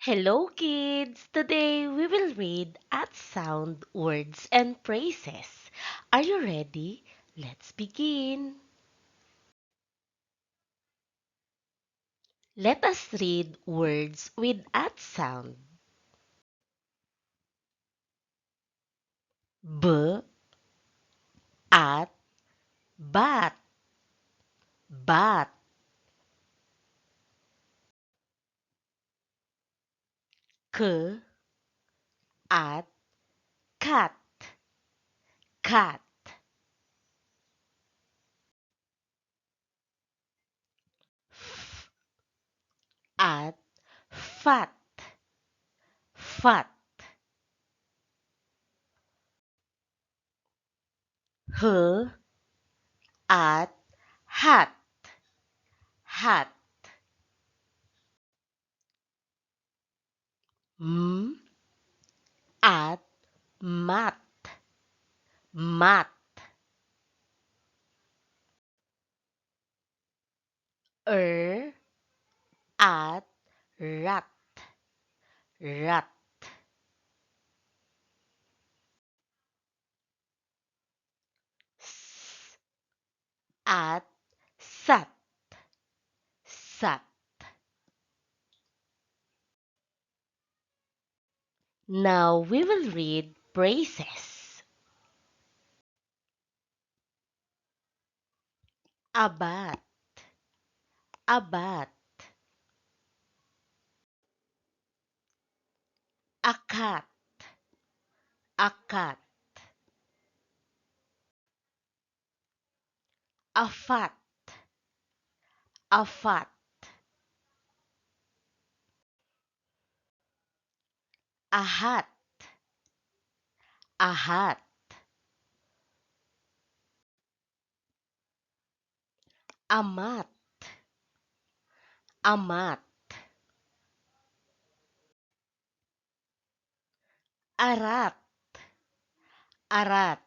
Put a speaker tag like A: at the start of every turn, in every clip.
A: Hello, kids! Today we will read at sound words and phrases. Are you ready? Let's begin. Let us read words with at sound. B, at, bat, bat. K, at, cat, cat. F, at, fat, fat. H, at, hat, hat. M, at, mat, mat. At, rat, rat. S, at, sat, sat. Now we will read phrases. Abat, abat. Akat, akat. Afat, afat. Ahat, ahat. Amat, amat. Arat, arat.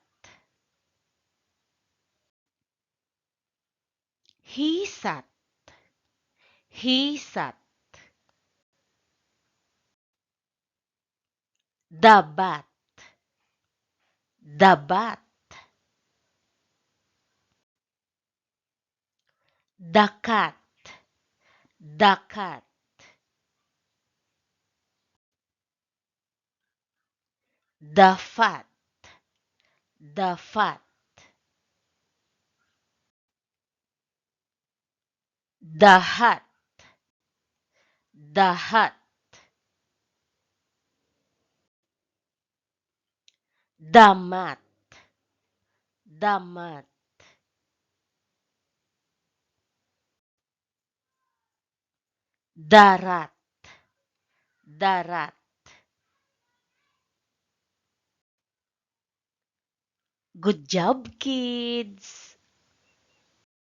A: Hisat, hisat. Dabat, dabat. Dakat, dakat. Dafat, dafat. Dahat, dahat. Damat, damat. Darat, darat. Good job, kids!